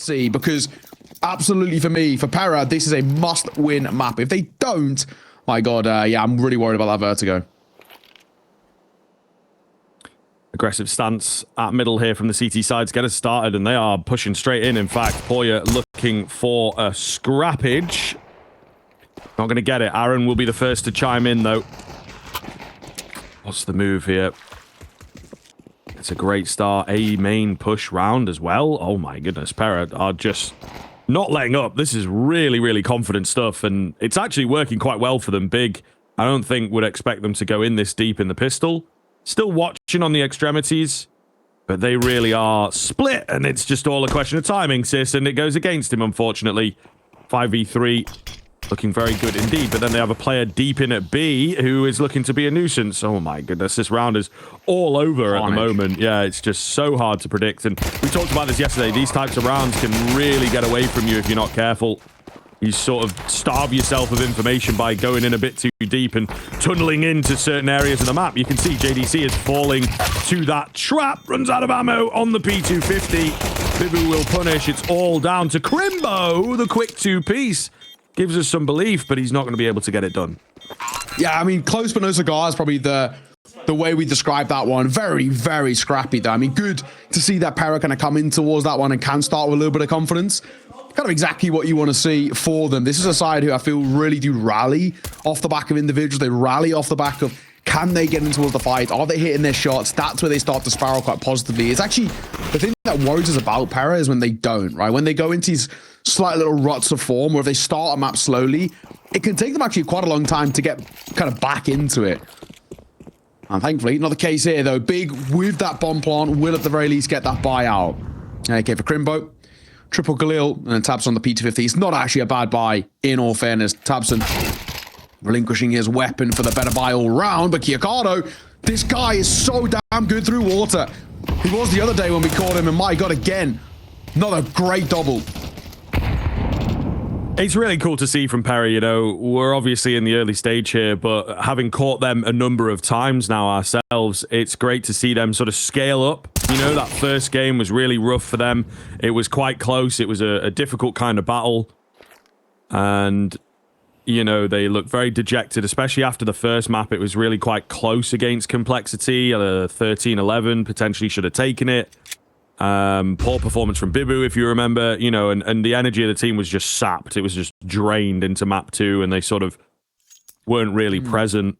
see, because absolutely for me, for PERA, this is a must-win map. If they don't, my God, yeah, I'm really worried about that vertigo. Aggressive stance at middle here from the CT side to get us started, and they are pushing straight in. In fact, Porya looking for a scrappage. Not going to get it. Aaron will be the first to chime in, though. What's the move here? It's a great start. A main push round as well. Oh my goodness, PERA are just not letting up. This is really, really confident stuff, and it's actually working quite well for them. Big, I don't think would expect them to go in this deep in the pistol. Still watching on the extremities, but they really are split, and it's just all a question of timing, sis, and it goes against him, unfortunately. 5v3, looking very good indeed, but then they have a player deep in at B who is looking to be a nuisance. Oh my goodness, this round is all over at the moment. Yeah, it's just so hard to predict, and we talked about this yesterday. These types of rounds can really get away from you if you're not careful. You sort of starve yourself of information by going in a bit too deep and tunneling into certain areas of the map. You can see JDC is falling to that trap, runs out of ammo on the P250. Bibu will punish. It's all down to Krimbo. The quick two-piece gives us some belief, but he's not going to be able to get it done. Yeah, I mean, close but no cigar is probably the way we describe that one. Very, very scrappy, though. I mean, good to see that PERA kind of come in towards that one and can start with a little bit of confidence. Kind of exactly what you want to see for them. This is a side who I feel really do rally off the back of individuals. They rally off the back of, can they get in towards the fight? Are they hitting their shots? That's where they start to spiral quite positively. It's actually the thing that worries us about PERA is when they don't, right? When they go into these slight little ruts of form, or if they start a map slowly, it can take them actually quite a long time to get kind of back into it. And thankfully, not the case here, though. Big with that bomb plant will at the very least get that buyout. Okay, for Krimbo. Triple Galil and then tabseN on the P250. It's not actually a bad buy, in all fairness. tabseN relinquishing his weapon for the better buy all round, but Kiakado, this guy is so damn good through water. He was the other day when we caught him, and my God, again, not a great double. It's really cool to see from PERA, you know. We're obviously in the early stage here, but having caught them a number of times now ourselves, it's great to see them sort of scale up. You know, that first game was really rough for them. It was quite close. It was a difficult kind of battle. And, you know, they looked very dejected, especially after the first map. It was really quite close against Complexity. 13-11 potentially should have taken it. Poor performance from Bibu, if you remember, you know, and the energy of the team was just sapped. It was just drained into map 2, and they sort of weren't really present.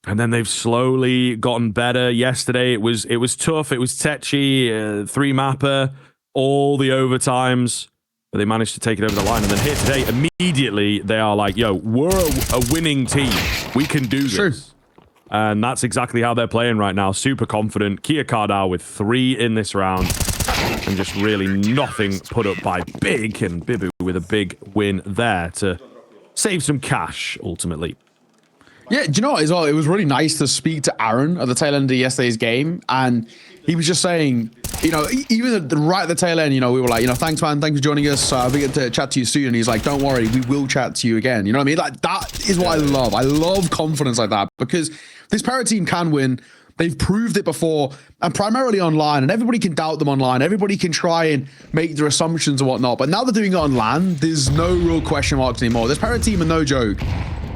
And then they've slowly gotten better. Yesterday, it was tough. It was tetchy, 3-mapper, all the overtimes, but they managed to take it over the line. And then here today, immediately, they are like, yo, we're a winning team. We can do this. Sure. And that's exactly how they're playing right now. Super confident. Kiakado with 3 in this round. And just really nothing put up by Big. And Bibu with a big win there to save some cash, ultimately. Yeah, do you know what as well? It was really nice to speak to Aaron at the tail end of yesterday's game. And he was just saying, you know, even right at the tail end, you know, we were like, you know, thanks, man. Thanks for joining us. We get to chat to you soon. And he's like, don't worry, we will chat to you again. You know what I mean? Like, that is what I love. I love confidence like that, because this PERA team can win. They've proved it before, and primarily online, and everybody can doubt them online. Everybody can try and make their assumptions and whatnot. But now they're doing it on LAN, there's no real question marks anymore. This PERA team are no joke.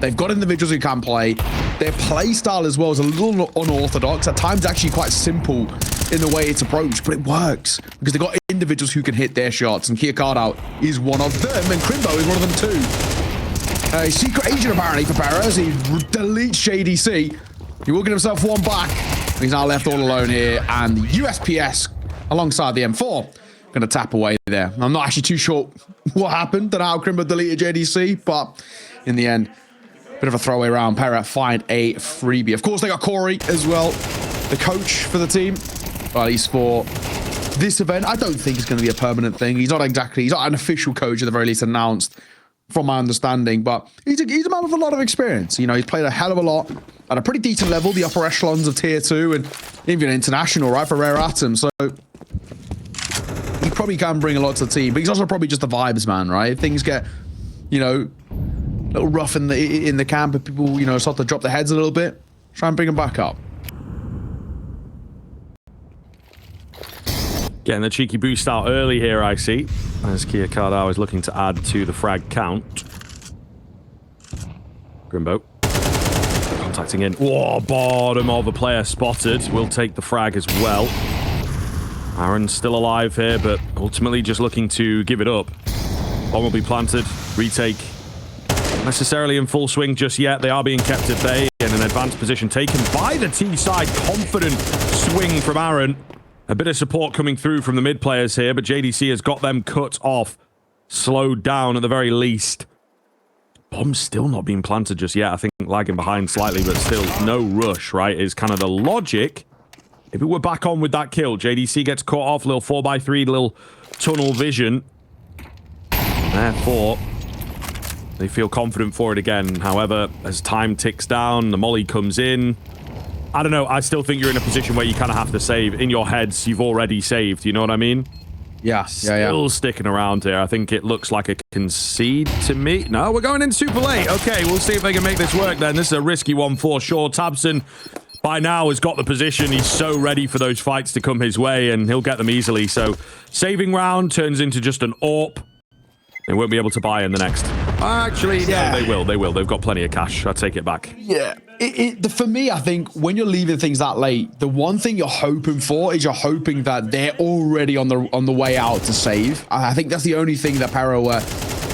They've got individuals who can play. Their play style as well is a little unorthodox. At times, actually quite simple in the way it's approached, but it works because they've got individuals who can hit their shots, and Kiakado is one of them, and Krimbo is one of them too. A secret agent apparently for PERA as he deletes JDC. He will get himself one back. He's now left all alone here, and the USPS alongside the M4 going to tap away there. I'm not actually too sure what happened and how Krimbo deleted JDC, but in the end, bit of a throwaway round. PERA find a freebie. Of course, they got Corey as well, the coach for the team. Well, at least for this event, I don't think it's going to be a permanent thing. He's not an official coach at the very least announced, from my understanding, but he's a man with a lot of experience. You know, he's played a hell of a lot at a pretty decent level, the upper echelons of tier 2 and even international, right, for Rare Atom. So he probably can bring a lot to the team, but he's also probably just a vibes man, right? If things get, you know, a little rough in the camp, and people, you know, start to drop their heads a little bit, try and bring them back up. Getting the cheeky boost out early here, I see. as Kia Cardao is looking to add to the frag count. Krimbo contacting in. Whoa, bottom of a player spotted. We'll take the frag as well. Aaron's still alive here, but ultimately just looking to give it up. Bomb will be planted. Retake. Not necessarily in full swing just yet. They are being kept at bay in an advanced position taken by the T side. Confident swing from Aaron. A bit of support coming through from the mid players here, but JDC has got them cut off. Slowed down at the very least. Bomb's still not being planted just yet. I think lagging behind slightly, but still no rush, right? Is kind of the logic. If we were back on with that kill, JDC gets caught off, little 4x3, little tunnel vision. Therefore, they feel confident for it again. However, as time ticks down, the molly comes in. I don't know. I still think you're in a position where you kind of have to save. In your heads, you've already saved. You know what I mean? Yeah. Still sticking around here. I think it looks like a concede to me. No, we're going in super late. Okay, we'll see if they can make this work then. This is a risky one for sure. tabseN, by now, has got the position. He's so ready for those fights to come his way, and he'll get them easily. So, saving round turns into just an AWP. They won't be able to buy in the next. Actually, yeah. No, they will. They will. They've got plenty of cash. I'll take it back. Yeah. For me, I think when you're leaving things that late, the one thing you're hoping for is you're hoping that they're already on the way out to save. I think that's the only thing that PERA were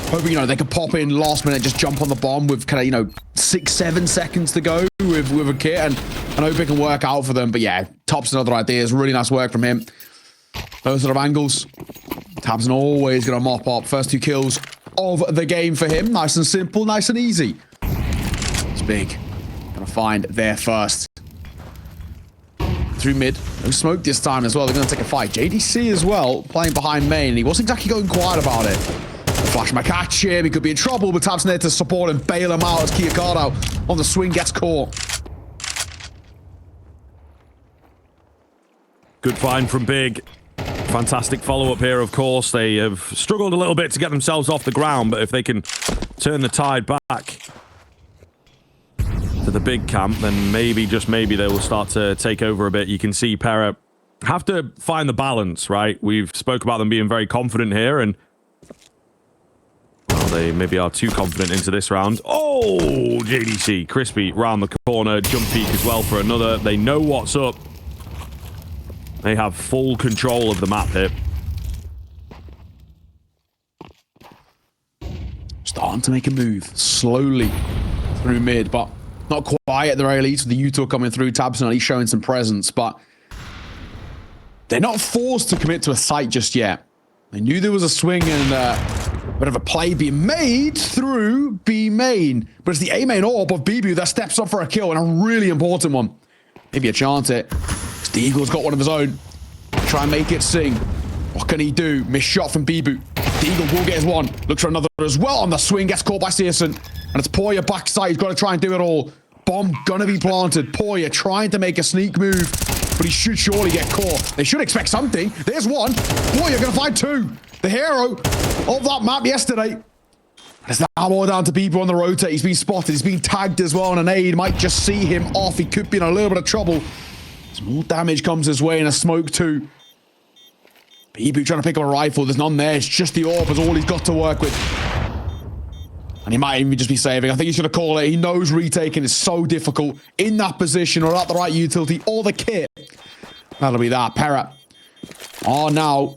hoping, they could pop in last minute, just jump on the bomb with kind of, 6-7 seconds to go with a kit, and I hope it can work out for them. But yeah, tabseN other ideas. Really nice work from him. Those sort of angles. tabseN always going to mop up. First 2 kills of the game for him. Nice and simple, nice and easy. It's big. Going to find there first. Through mid. No smoke this time as well. They're going to take a fight. JDC as well, playing behind main. He wasn't exactly going quiet about it. Flash my catch here. He could be in trouble, but tabseN there to support and bail him out as Kia Cardao on the swing gets caught. Good find from Big. Fantastic follow-up here, of course. They have struggled a little bit to get themselves off the ground, but if they can turn the tide back to the big camp, then maybe, just maybe, they will start to take over a bit. You can see PERA have to find the balance, right? We've spoke about them being very confident here, and well, they maybe are too confident into this round. Oh, JDC, crispy, round the corner, jump peek as well for another. They know what's up. They have full control of the map here. Starting to make a move slowly through mid, but not quite at the very least with the U-Tour coming through. tabseN at least showing some presence, but they're not forced to commit to a site just yet. They knew there was a swing and a bit of a play being made through B main, but it's the A main AWP of BBU that steps up for a kill, and a really important one. Maybe a chance it. The Eagle's got one of his own. Try and make it sing. What can he do? Missed shot from Bibu. The Eagle will get his one. Looks for another as well on the swing. Gets caught by psereSn. And it's Porya backside. He's got to try and do it all. Bomb gonna be planted. Porya trying to make a sneak move, but he should surely get caught. They should expect something. There's one. Porya gonna find 2. The hero of that map yesterday. There's now more down to Bibu on the rotate. He's been spotted. He's been tagged as well, and an aid might just see him off. He could be in a little bit of trouble. More damage comes his way, and a smoke too. Bibu trying to pick up a rifle. There's none there. It's just the AWP is all he's got to work with. And he might even just be saving. I think he's going to call it. He knows retaking is so difficult in that position, or at the right utility, or the kit. That'll be that. PERA are now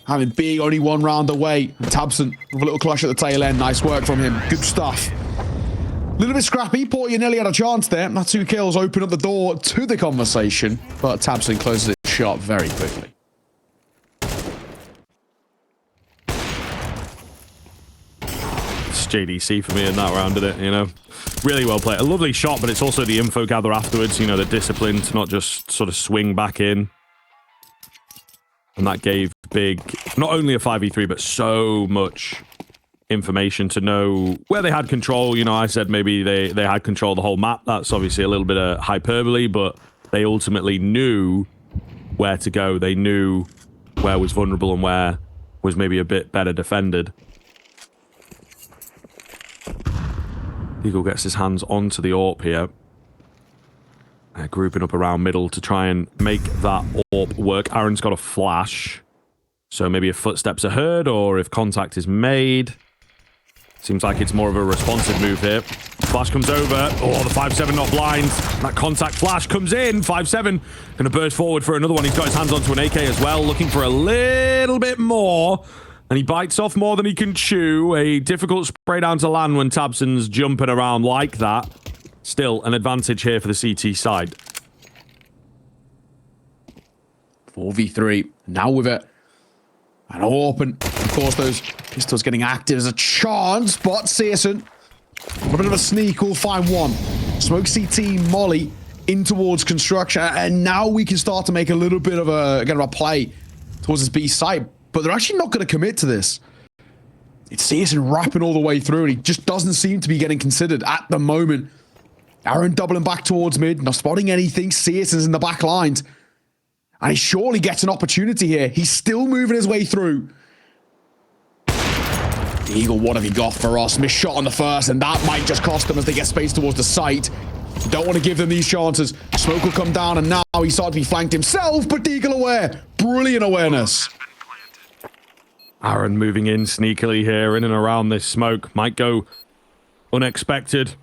having big, only 1 round away. And tabseN with a little clutch at the tail end. Nice work from him. Good stuff. A little bit scrappy. Porya nearly had a chance there. That 2 kills open up the door to the conversation, but tabseN closes it shut very quickly. It's JDC for me in that round, isn't it? Really well played. A lovely shot, but it's also the info gather afterwards. The discipline to not just sort of swing back in. And that gave Big not only a 5v3, but so much information to know where they had control. I said maybe they had control of the whole map. That's obviously a little bit of hyperbole, but they ultimately knew where to go. They knew where was vulnerable and where was maybe a bit better defended. Eagle gets his hands onto the AWP here. They're grouping up around middle to try and make that AWP work. Aaron's got a flash. So maybe if footsteps are heard or if contact is made. Seems like it's more of a responsive move here. Flash comes over. Oh, the 5-7 not blind. That contact flash comes in. 5-7 going to burst forward for another one. He's got his hands onto an AK as well, looking for a little bit more. And he bites off more than he can chew. A difficult spray down to land when tabseN's jumping around like that. Still an advantage here for the CT side. 4v3. Now with it. And open. Of course, those pistols getting active as a chance, but tabseN, a bit of a sneak, will find one. Smoke CT, Molly in towards construction, and now we can start to make a little bit of a play towards this B site, but they're actually not going to commit to this. It's tabseN wrapping all the way through, and he just doesn't seem to be getting considered at the moment. Aaron doubling back towards mid, not spotting anything. tabseN's in the back lines. And he surely gets an opportunity here. He's still moving his way through. Eagle, what have you got for us? Missed shot on the first, and that might just cost them as they get space towards the site. You don't want to give them these chances. Smoke will come down, and now he's starting to be flanked himself, but Eagle aware. Brilliant awareness. Aaron moving in sneakily here, in and around this smoke. Might go unexpected.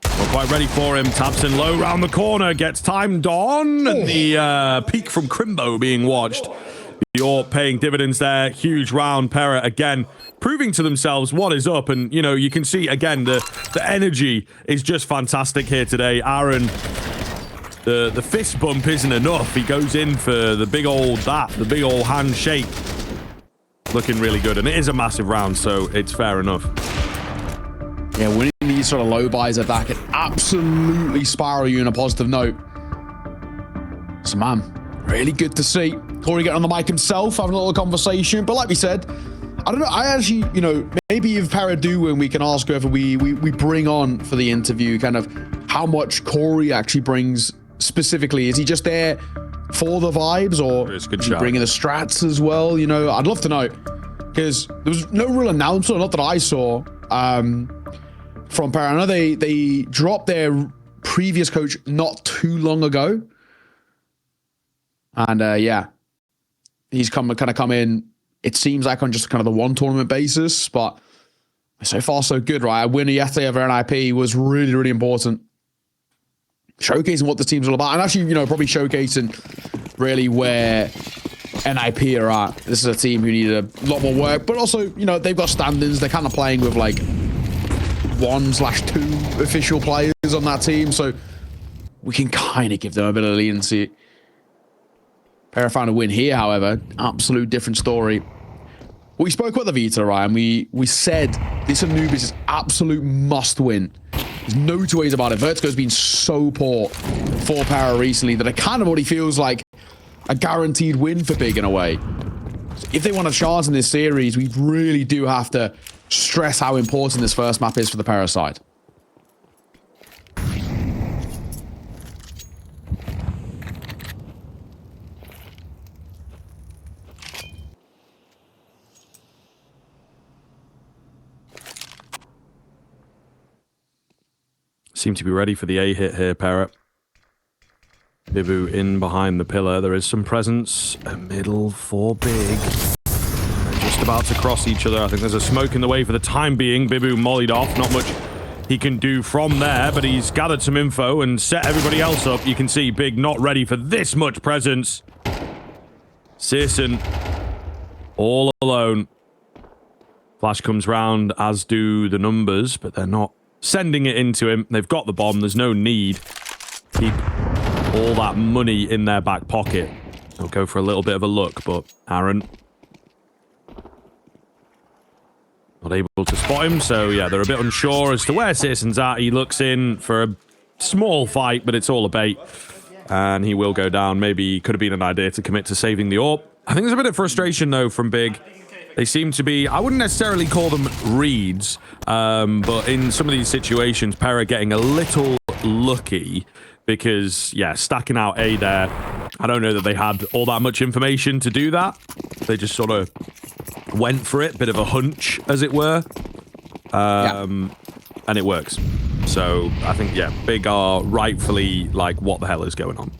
Not quite ready for him. tabseN low round the corner. Gets timed on. And the peak from Krimbo being watched. You're paying dividends there. Huge round. PERA again proving to themselves what is up. And, you know, you can see, again, the energy is just fantastic here today. Aaron, the fist bump isn't enough. He goes in for the big old handshake. Looking really good. And it is a massive round, so it's fair enough. Yeah, winning these sort of low buys at that can absolutely spiral you in a positive note. So, man, really good to see. Porya getting on the mic himself, having a little conversation. But like we said, I don't know. I actually, you know, maybe if PERA do win, we can ask whoever we bring on for the interview, kind of how much Corey actually brings specifically. Is he just there for the vibes, or is he bringing the strats as well? You know, I'd love to know, because there was no real announcement, not that I saw, from PERA. I know they dropped their previous coach not too long ago. And yeah, he's kind of come in, it seems like on just kind of the one tournament basis, but so far so good, right? A winner yesterday over NIP was really, really important. Showcasing what the team's all about, and actually, you know, probably showcasing really where NIP are at. This is a team who needed a lot more work, but also, you know, they've got standings. They're kind of playing with like 1/2 official players on that team, so we can kind of give them a bit of leniency. PERA found a win here, however. Absolute different story. We spoke about the Vita, right? And we said this Anubis is absolute must win. There's no two ways about it. Vertigo's been so poor for PERA recently that it kind of already feels like a guaranteed win for Big in a way. So if they want a chance in this series, we really do have to stress how important this first map is for the PERA side. Seem to be ready for the A hit here, PERA. Bibu in behind the pillar. There is some presence. A middle for Big. They're just about to cross each other. I think there's a smoke in the way for the time being. Bibu mollied off. Not much he can do from there, but he's gathered some info and set everybody else up. You can see Big not ready for this much presence. tabseN all alone. Flash comes round, as do the numbers, but they're not sending it into him. They've got the bomb. There's no need. Keep all that money in their back pocket. They'll go for a little bit of a look, but Aaron not able to spot him. So yeah, they're a bit unsure as to where tabseN's at. He looks in for a small fight, but it's all a bait. And he will go down. Maybe could have been an idea to commit to saving the AWP. I think there's a bit of frustration though from Big. They seem to be, I wouldn't necessarily call them reads, but in some of these situations, PERA getting a little lucky because, yeah, stacking out A there, I don't know that they had all that much information to do that. They just sort of went for it, bit of a hunch, as it were, and it works. So I think, yeah, Big are rightfully like, what the hell is going on?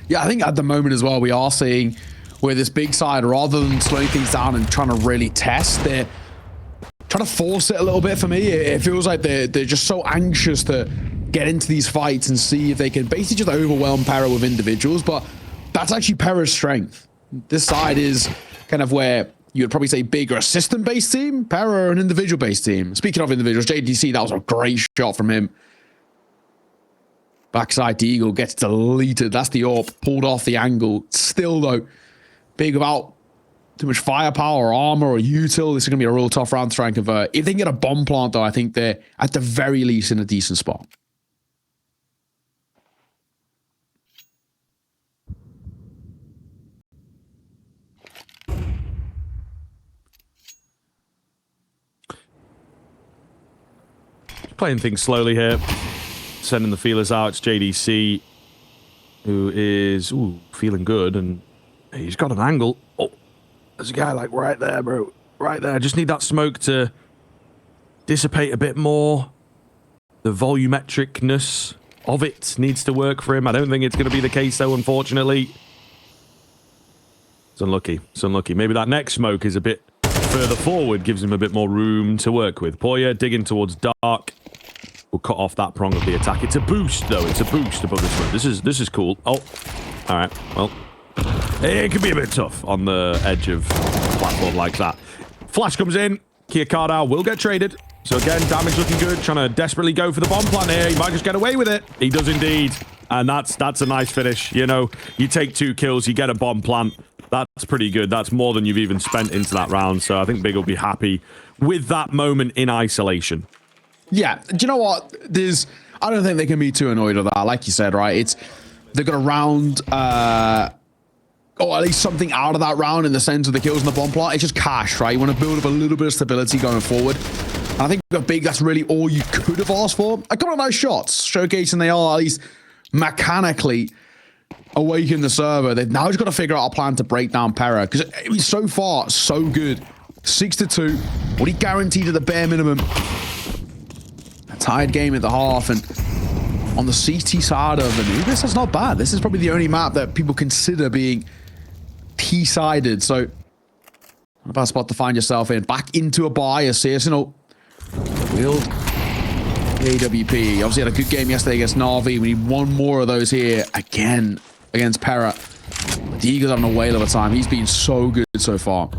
Yeah, I think at the moment as well, we are seeing with this big side, rather than slowing things down and trying to really test, they're trying to force it a little bit for me. It feels like they're just so anxious to get into these fights and see if they can basically just overwhelm PERA with individuals, but that's actually PERA's strength. This side is kind of where you would probably say bigger system-based team, PERA an individual-based team. Speaking of individuals, JDC, that was a great shot from him. Backside Deagle gets deleted. That's the AWP, pulled off the angle. Still, though, big without too much firepower or armor or util. This is going to be a real tough round to try and convert. If they can get a bomb plant, though, I think they're, at the very least, in a decent spot. Playing things slowly here. Sending the feelers out. It's JDC, who is feeling good, and he's got an angle. Oh, there's a guy like right there, bro. Right there. Just need that smoke to dissipate a bit more. The volumetricness of it needs to work for him. I don't think it's going to be the case, though, unfortunately. It's unlucky. It's unlucky. Maybe that next smoke is a bit further forward, gives him a bit more room to work with. Porya digging towards dark. We'll cut off that prong of the attack. It's a boost, though. It's a boost above this one. This is cool. Oh, all right. Well, it can be a bit tough on the edge of a platform like that. Flash comes in. Kia Kardau will get traded. So again, damage looking good. Trying to desperately go for the bomb plant here. He might just get away with it. He does indeed. And that's a nice finish. You know, you take 2 kills, you get a bomb plant. That's pretty good. That's more than you've even spent into that round. So I think Big will be happy with that moment in isolation. Yeah, do you know what? I don't think they can be too annoyed with that. Like you said, right? They're gonna round, or at least something out of that round in the sense of the kills and the bomb plot. It's just cash, right? You want to build up a little bit of stability going forward. And I think with Big, that's really all you could have asked for. A couple of nice shots, showcasing they are at least mechanically awaken the server. They've now just got to figure out a plan to break down PERA, because I mean, so far so good. 6-2. What he guaranteed at the bare minimum. A tied game at the half, and on the CT side of Anubis, that's not bad. This is probably the only map that people consider being T-sided. So, not a bad spot to find yourself in. Back into a buy, a seasonal wield. AWP obviously had a good game yesterday against Na'Vi. We need one more of those here again against PERA. The Eagles having a whale of a time. He's been so good so far.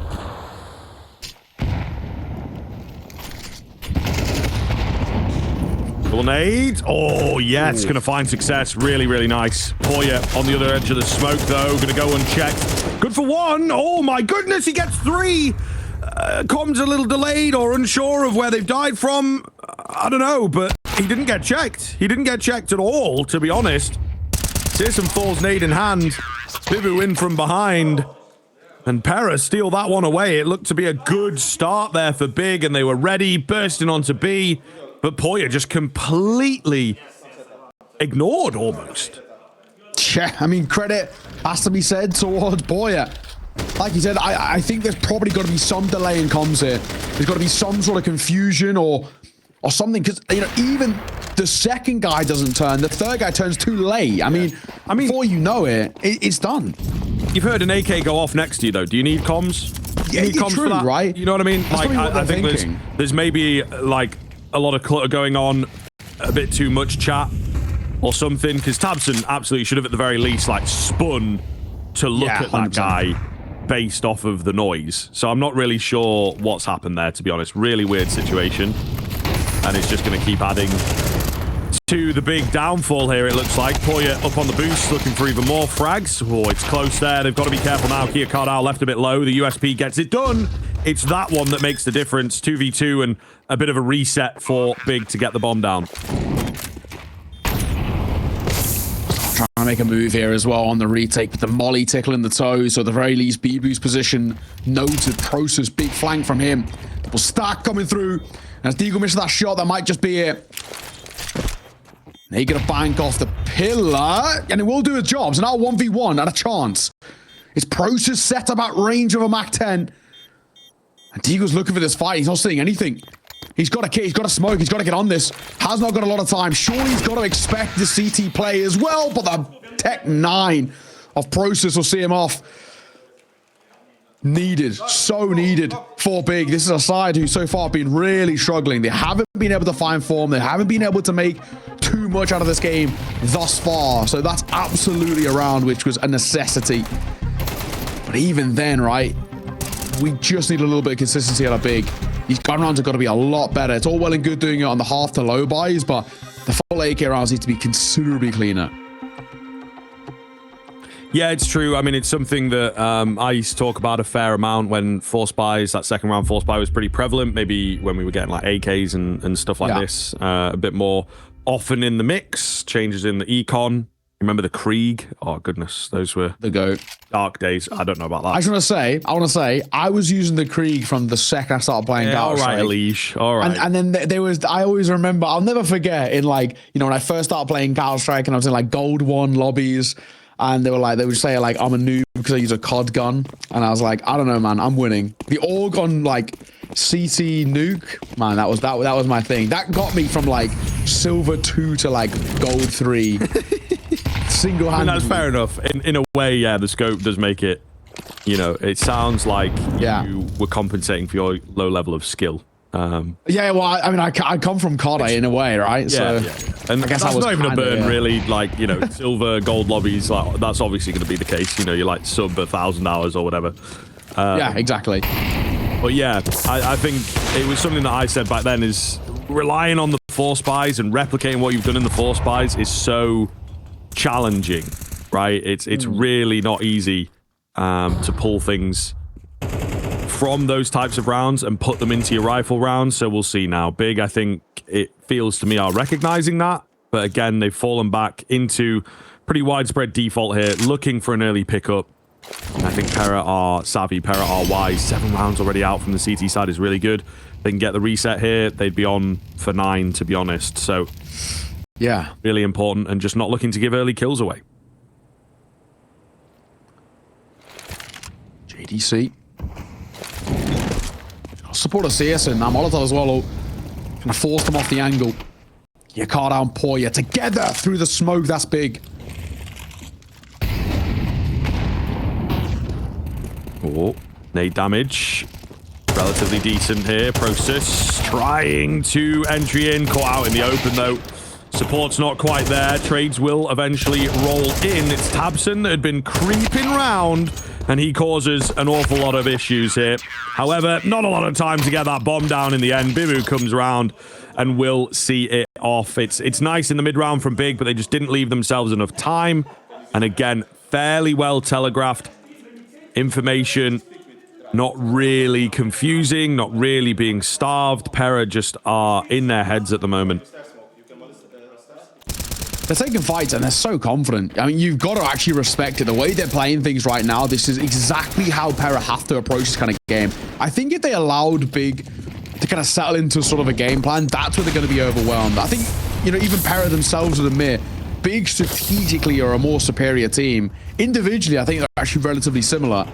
Nade. Oh, yeah, it's going to find success. Really, really nice. Porya on the other edge of the smoke, though. Going to go unchecked. Good for 1. Oh, my goodness. He gets 3. Comms a little delayed or unsure of where they've died from. I don't know, but he didn't get checked. He didn't get checked at all, to be honest. seeSSM falls nade in hand. Bibu in from behind. And PERA steal that one away. It looked to be a good start there for Big, and they were ready, bursting onto B. But Porya just completely ignored almost. Yeah, I mean, credit has to be said towards Porya. Like you said, I think there's probably got to be some delay in comms here. There's got to be some sort of confusion or something, because, you know, even the second guy doesn't turn. The third guy turns too late. I mean, before you know it, it's done. You've heard an AK go off next to you, though. Do you need comms? Yeah, you need comms true, for that? Right? You know what I mean? That's like, I think thinking. there's maybe, like, a lot of clutter going on, a bit too much chat or something, because tabseN absolutely should have at the very least like spun to look at that 100%. guy based off of the noise. So I'm not really sure what's happened there, to be honest. Really weird situation, and it's just going to keep adding to the big downfall here, it looks like. Porya up on the boost, looking for even more frags. Oh, it's close there. They've got to be careful now. Kia Kardau left a bit low. The USP gets it done. It's that one that makes the difference. 2v2 and a bit of a reset for Big to get the bomb down. Trying to make a move here as well on the retake with the molly tickling the toes. So at the very least, Bibu's position noted. Process, big flank from him. Double stack coming through. As Deagle misses that shot, that might just be it. They're going to bank off the pillar, and it will do its job. So now 1v1 at a chance. It's Process set up at range of a Mac-10. And Deagle's looking for this fight. He's not seeing anything. He's got a kit, he's got a smoke, he's got to get on this. Has not got a lot of time. Surely he's got to expect the CT play as well, but the Tech 9 of Process will see him off. Needed, so needed for Big. This is a side who so far have been really struggling. They haven't been able to find form. They haven't been able to make too much out of this game thus far. So that's absolutely a round which was a necessity. But even then, right, we just need a little bit of consistency out of Big. These gun rounds have got to be a lot better. It's all well and good doing it on the half to low buys, but the full AK rounds need to be considerably cleaner. Yeah, it's true. I mean, it's something that I used to talk about a fair amount when force buys, that second round force buy was pretty prevalent. Maybe when we were getting like AKs and stuff like this, a bit more often in the mix, changes in the econ. Remember the Krieg? Oh, goodness. Those were the GOAT. Dark days. I don't know about that. I just want to say, I was using the Krieg from the second I started playing Counter Strike. All right, Elish. All right. And then there was, I always remember, I'll never forget in like, you know, when I first started playing Counter Strike and I was in like Gold 1 lobbies. And they were like, they would say like, I'm a noob because I use a COD gun. And I was like, I don't know, man, I'm winning. The AUG on like CT nuke, man, that was my thing. That got me from like silver 2 to like gold 3. Single-handedly. I mean, that's fair enough. In a way, yeah, the scope does make it, you know, it sounds like you were compensating for your low level of skill. Yeah, well, I mean, I come from COD in a way, right? Yeah, so and I guess that's I was not even a burn, kinda, really. Like, you know, silver, gold lobbies, like, that's obviously going to be the case. You know, you're like sub 1,000 hours or whatever. Yeah, exactly. But yeah, I think it was something that I said back then is relying on the force buys and replicating what you've done in the force buys is so challenging, right? It's really not easy to pull things from those types of rounds and put them into your rifle rounds. So we'll see now. Big, I think it feels to me, are recognizing that. But again, they've fallen back into pretty widespread default here, looking for an early pickup. And I think PERA are savvy, PERA are wise. 7 rounds already out from the CT side is really good. They can get the reset here. They'd be on for 9, to be honest. So yeah, really important, and just not looking to give early kills away. JDC. Support a CS in that Molotov as well. Gonna force them off the angle. You car down Porya together through the smoke. That's big. Oh, nade damage. Relatively decent here. Process trying to entry in. Caught out in the open though. Support's not quite there. Trades will eventually roll in. It's tabseN that had been creeping round, and he causes an awful lot of issues here. However, not a lot of time to get that bomb down in the end. Bibu comes around and will see it off. It's nice in the mid-round from Big, but they just didn't leave themselves enough time. And again, fairly well telegraphed information. Not really confusing, not really being starved. PERA just are in their heads at the moment. They're taking fights and they're so confident. I mean, you've got to actually respect it. The way they're playing things right now, this is exactly how PERA have to approach this kind of game. I think if they allowed Big to kind of settle into sort of a game plan, that's where they're going to be overwhelmed. I think, you know, even PERA themselves would admit, Big strategically are a more superior team. Individually, I think they're actually relatively similar.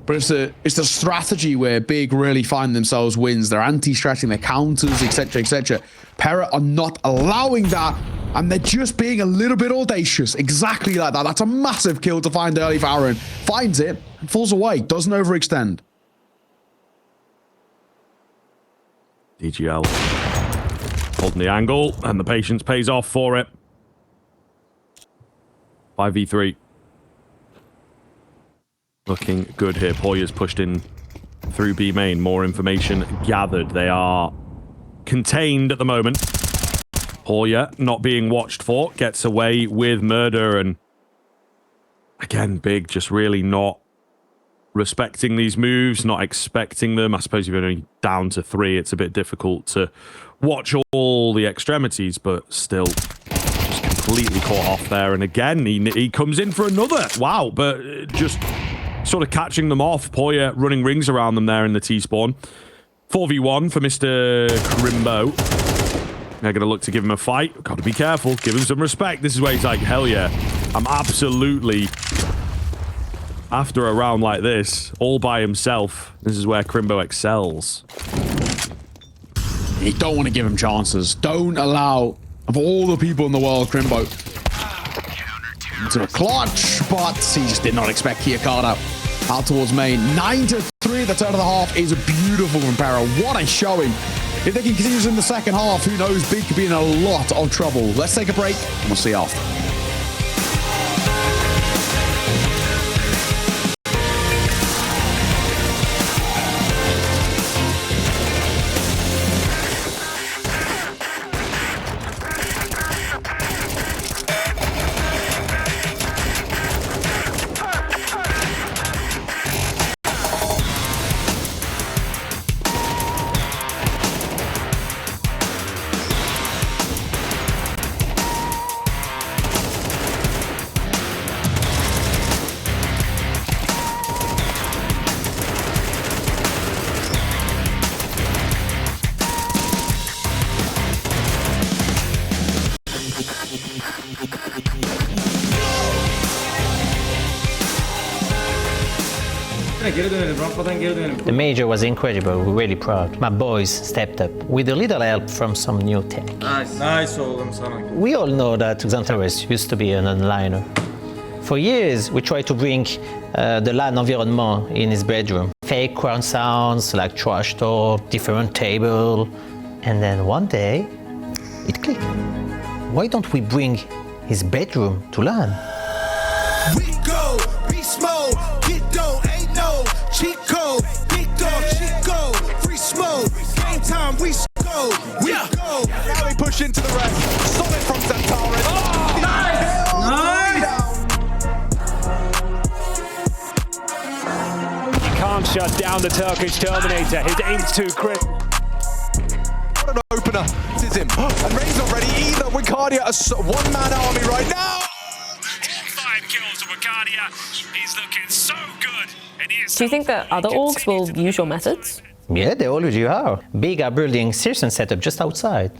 But it's the strategy where Big really find themselves wins. They're anti-stretching, their counters, etc., etc. PERA are not allowing that, and they're just being a little bit audacious. Exactly like that. That's a massive kill to find early for Aaron. Finds it and falls away. Doesn't overextend. DGL holding the angle, and the patience pays off for it. 5v3. Looking good here. Porya's pushed in through B main. More information gathered. They are contained at the moment. Porya, not being watched for, gets away with murder. And again, Big just really not respecting these moves, not expecting them. I suppose if you're only down to 3, it's a bit difficult to watch all the extremities, but still just completely caught off there. And again, he comes in for another. Wow, but just sort of catching them off. Porya running rings around them there in the T-spawn. 4v1 for Mr. Krimbo. They're going to look to give him a fight. Got to be careful. Give him some respect. This is where he's like, hell yeah. I'm absolutely after a round like this, all by himself. This is where Krimbo excels. You don't want to give him chances. Don't allow, of all the people in the world, Krimbo to a clutch, but he just did not expect Kia card out. out towards main. 9-3 at the turn of the half is beautiful from PERA. What a showing. If they can continue in the second half, who knows, Big could be in a lot of trouble. Let's take a break and we'll see you after. The major was incredible, we're really proud. My boys stepped up with a little help from some new tech. Nice oğlum sana. We all know that Xantares used to be an onliner. For years, we tried to bring the LAN environment in his bedroom. Fake crowd sounds like trash talk, different table. And then one day, it clicked. Why don't we bring his bedroom to LAN? We go, beast mode, get dough, ain't no cheat code, big dog, cheat code, free smoke, game time, we go, we go. Now they push into the rest. Solid from Centaurus. Oh, nice! You can't shut down the Turkish Terminator. His aim's too quick. What an opener. This is him. And Ray's not ready either. Wicardia, a one-man army right now. 5 kills to Wicardia. He's looking so good. Do you think that other orgs will use your methods? Yeah, they already are. Big are building Searson setup just outside.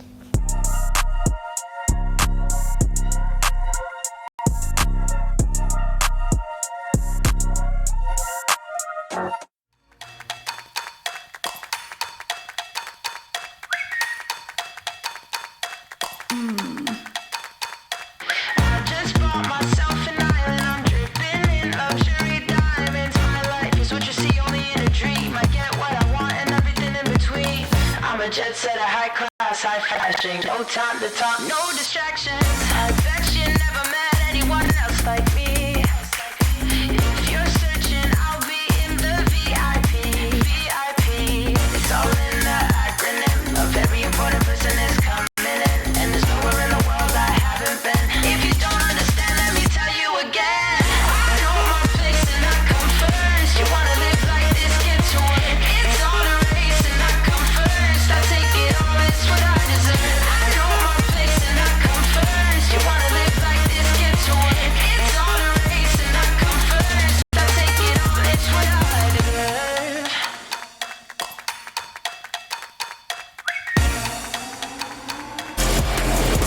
Jet set a high class, high fashion, no time to talk, no distractions. I bet you never met anyone else like me. If you're searching, I'll be in the VIP. VIP, it's all in the acronym. A very important person is coming in, and there's nowhere in the world I haven't been. If you don't understand, let me tell you again. I know my place and I come first. You wanna live like this, get to work. It's all a race and I come first. I take it all, it's what I deserve. I know my place and I come first. You wanna live like this, get to work. It's all a race and I come first. I take it all, it's what I deserve.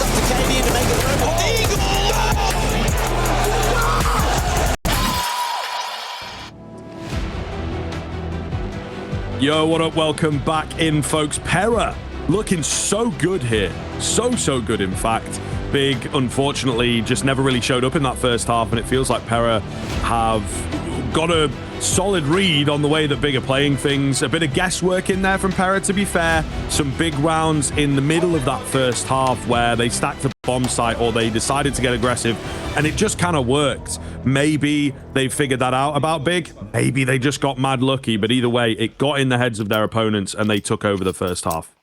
Up to Canadian to make it triple eagle. Yo, what up? Welcome back in, folks. PERA looking so good here. So good, in fact. Big, unfortunately, just never really showed up in that first half, and it feels like PERA have got a solid read on the way that Big are playing things. A bit of guesswork in there from PERA, to be fair. Some big rounds in the middle of that first half where they stacked a bomb site or they decided to get aggressive, and it just kind of worked. Maybe they figured that out about Big. Maybe they just got mad lucky, but either way, it got in the heads of their opponents and they took over the first half.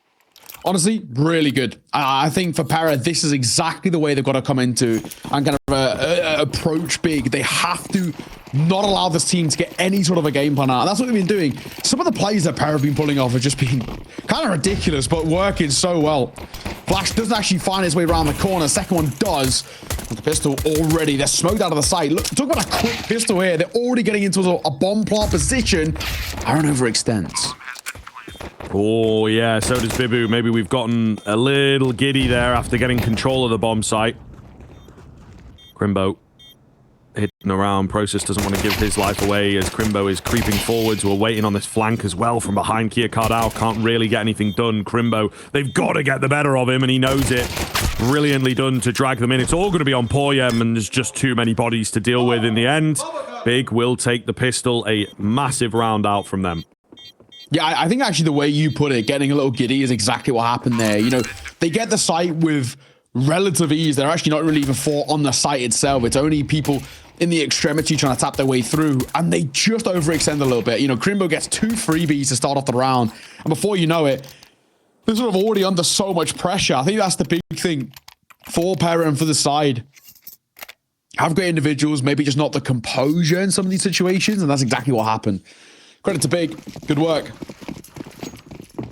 Honestly, really good. I think for PERA, this is exactly the way they've got to come into and kind of approach Big. They have to not allow this team to get any sort of a game plan out. And that's what they've been doing. Some of the plays that PERA have been pulling off are just being kind of ridiculous, but working so well. Flash doesn't actually find his way around the corner. Second one does. With the pistol already, they're smoked out of the sight. Look, talk about a quick pistol here. They're already getting into a bomb plant position. Aaron overextends. Oh, yeah, so does Bibu. Maybe we've gotten a little giddy there after getting control of the bomb site. Krimbo hidden around. Process doesn't want to give his life away as Krimbo is creeping forwards. We're waiting on this flank as well from behind. Kia Cardao can't really get anything done. Krimbo, they've got to get the better of him, and he knows it. Brilliantly done to drag them in. It's all going to be on Porya, and there's just too many bodies to deal with in the end. Big will take the pistol. A massive round out from them. Yeah, I think actually the way you put it, getting a little giddy, is exactly what happened there. You know, they get the site with relative ease. They're actually not really even fought on the site itself. It's only people in the extremity trying to tap their way through, and they just overextend a little bit. You know, Krimbo gets 2 freebies to start off the round, and before you know it, they're sort of already under so much pressure. I think that's the big thing for PERA and for the side. Have great individuals, maybe just not the composure in some of these situations, and that's exactly what happened. Credit to Big. Good work.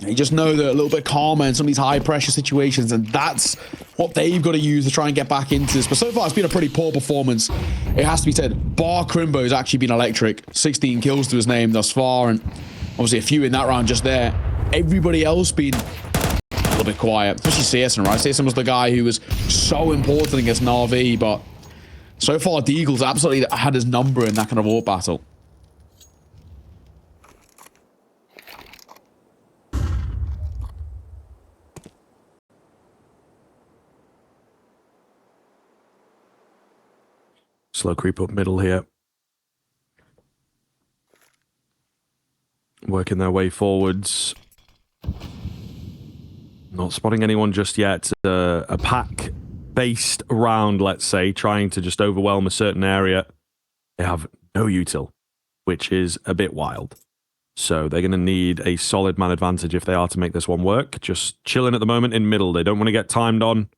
You just know they're a little bit calmer in some of these high-pressure situations, and that's what they've got to use to try and get back into this. But so far, it's been a pretty poor performance. It has to be said, bar Krimbo has actually been electric. 16 kills to his name thus far, and obviously a few in that round just there. Everybody else been a little bit quiet, especially tabseN, right? tabseN was the guy who was so important against Na'Vi, but so far, Deagle's absolutely had his number in that kind of AWP battle. Slow creep up middle here. Working their way forwards. Not spotting anyone just yet. A pack-based round, let's say, trying to just overwhelm a certain area. They have no util, which is a bit wild. So they're going to need a solid man advantage if they are to make this one work. Just chilling at the moment in middle. They don't want to get timed on.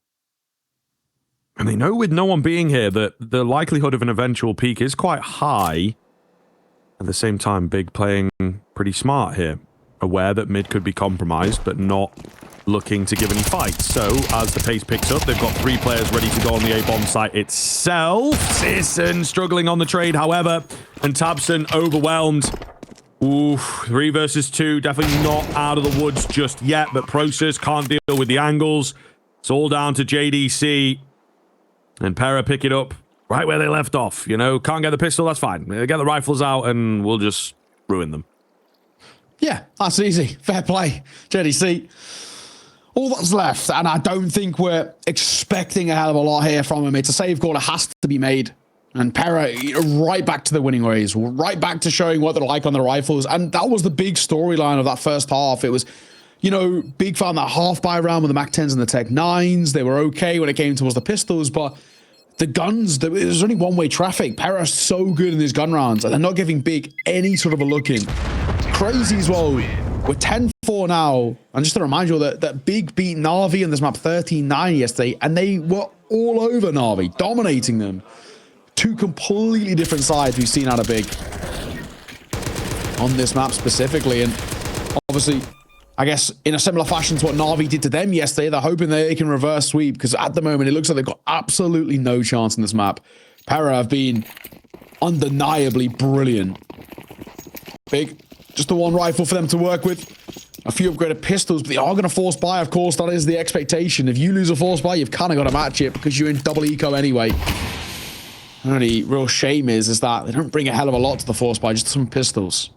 And they know with no one being here that the likelihood of an eventual peak is quite high. At the same time, Big playing pretty smart here. Aware that mid could be compromised, but not looking to give any fight. So, as the pace picks up, they've got 3 players ready to go on the A-bomb site itself. tabseN struggling on the trade, however, and tabseN overwhelmed. Ooh, 3 versus 2, definitely not out of the woods just yet, but Process can't deal with the angles. It's all down to JDC. And PERA pick it up right where they left off. You know, can't get the pistol, that's fine. Get the rifles out and we'll just ruin them. Yeah, that's easy. Fair play, JDC. All that's left, and I don't think we're expecting a hell of a lot here from him. It's a save call that has to be made. And PERA right back to the winning ways, right back to showing what they're like on the rifles. And that was the big storyline of that first half. It was, you know, Big found that half-buy round with the MAC-10s and the Tech-9s. They were okay when it came towards the pistols, but the guns, there's only one-way traffic. PERA's so good in these gun rounds, and they're not giving Big any sort of a look in. Crazy as well. We're 10-4 now, and just to remind you all that Big beat Na'Vi on this map 13-9 yesterday, and they were all over Na'Vi, dominating them. 2 completely different sides we've seen out of Big on this map specifically, and obviously, I guess in a similar fashion to what Na'Vi did to them yesterday, they're hoping they can reverse sweep, because at the moment, it looks like they've got absolutely no chance in this map. PERA have been undeniably brilliant. Big, just the 1 rifle for them to work with. A few upgraded pistols, but they are going to force buy, of course. That is the expectation. If you lose a force buy, you've kind of got to match it, because you're in double eco anyway. The only real shame is that they don't bring a hell of a lot to the force buy, just some pistols.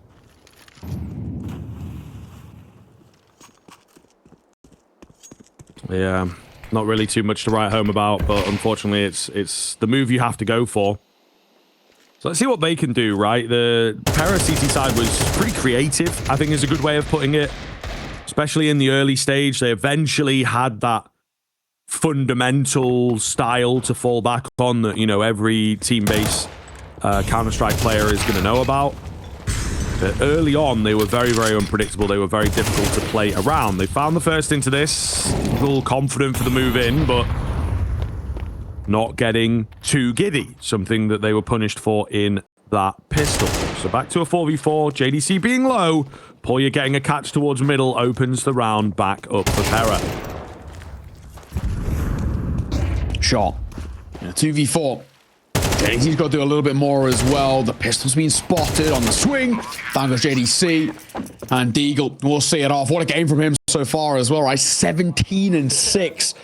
Yeah, not really too much to write home about, but unfortunately it's the move you have to go for. So let's see what they can do, right? The PERA CT side was pretty creative, I think is a good way of putting it. Especially in the early stage, they eventually had that fundamental style to fall back on that, you know, every team-based Counter-Strike player is going to know about. But early on, they were very, very unpredictable. They were very difficult to play around. They found the first into this, a little confident for the move in, but not getting too giddy, something that they were punished for in that pistol. So back to a 4v4, JDC being low, Porya getting a catch towards middle, opens the round back up for PERA. Shot. Yeah, 2v4. JDC's got to do a little bit more as well. The pistol's been spotted on the swing. Down goes JDC. And Deagle will see it off. What a game from him so far as well, right? 17-6.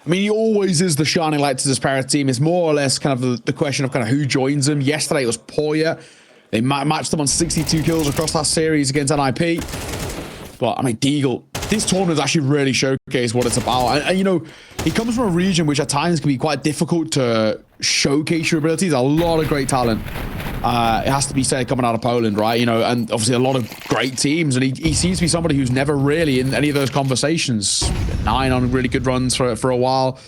I mean, he always is the shining light to this PERA team. It's more or less kind of the question of kind of who joins him. Yesterday it was Porya. They matched them on 62 kills across that series against NIP. But, I mean, Deagle, this tournament has actually really showcased what it's about. And, you know, he comes from a region which at times can be quite difficult to showcase your abilities. A lot of great talent. It has to be said, coming out of Poland, right? You know, and obviously a lot of great teams. And he seems to be somebody who's never really in any of those conversations. 9 on really good runs for a while.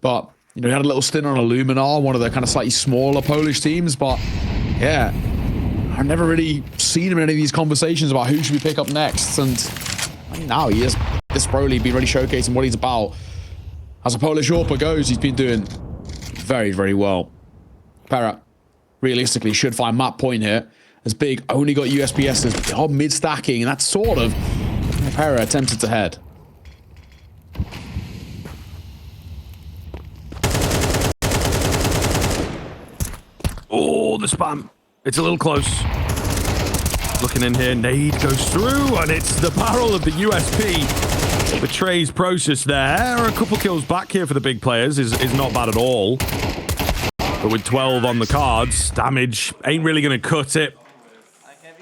But, you know, he had a little stint on Illuminar, one of the kind of slightly smaller Polish teams. But, yeah, I've never really seen him in any of these conversations about who should we pick up next. And I mean, now he is, this Pro League, been really showcasing what he's about. As a Polish AWPer goes, he's been doing very, very well. PERA realistically should find map point here. As Big only got USPS's mid-stacking, and that's sort of PERA attempted to head. Oh, the spam. It's a little close. Looking in here, nade goes through, and it's the barrel of the USP. Betrays process there. A couple kills back here for the big players is not bad at all. But with 12 on the cards, damage ain't really going to cut it.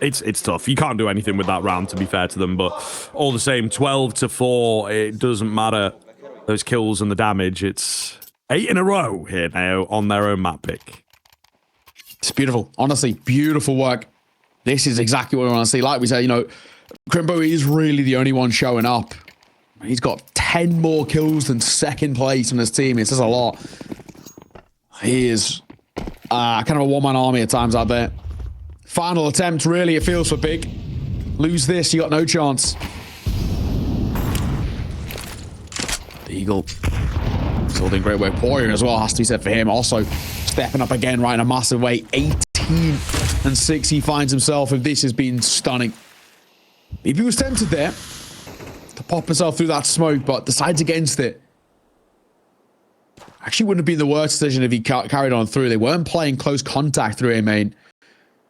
It's tough. You can't do anything with that round, to be fair to them. But all the same, 12-4, it doesn't matter. Those kills and the damage, it's 8 in a row here now on their own map pick. It's beautiful. Honestly, beautiful work. This is exactly what we want to see. Like we said, you know, Krimbo is really the only one showing up. He's got 10 more kills than second place on his team. It says a lot. He is kind of a one-man army at times out there. Final attempt, really, it feels for Big. Lose this, you got no chance. The Eagle still doing great work. Porya as well, has to be said for him. Also stepping up again right in a massive way. 18-6 he finds himself, and this has been stunning. If he was tempted there to pop himself through that smoke, but decides against it. Actually wouldn't have been the worst decision if he carried on through. They weren't playing close contact through A main.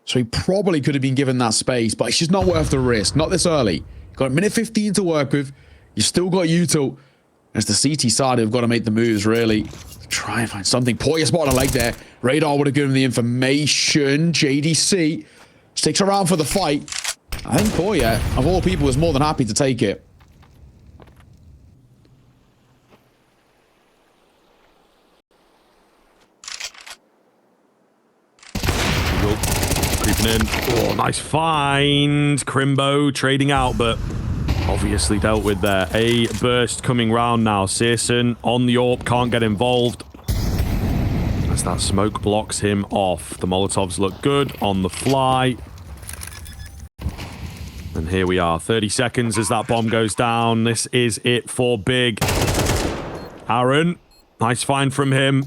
So he probably could have been given that space, but it's just not worth the risk. Not this early. You've got a minute 15 to work with. You've still got Util. It's the CT side who've got to make the moves, really. Try and find something. Porya spotted a leg there. Radar would have given him the information. JDC sticks around for the fight. I think Porya, of all people, was more than happy to take it. Creeping in. Oh, nice find. Krimbo trading out, but obviously dealt with there. A burst coming round now. tabseN on the AWP, can't get involved. As that smoke blocks him off. The Molotovs look good on the fly. And here we are. 30 seconds as that bomb goes down. This is it for Big. Aaron, nice find from him.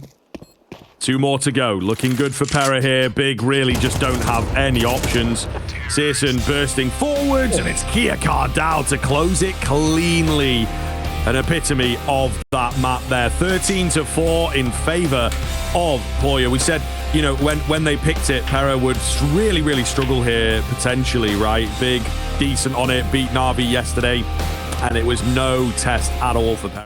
2 more to go. Looking good for PERA here. Big really just don't have any options. tabseN bursting forwards, and it's Kia Cardao to close it cleanly. An epitome of that map there. 13-4 in favor of Porya. We said, you know, when they picked it, PERA would really, really struggle here, potentially, right? Big, decent on it, beat Na'Vi yesterday, and it was no test at all for PERA.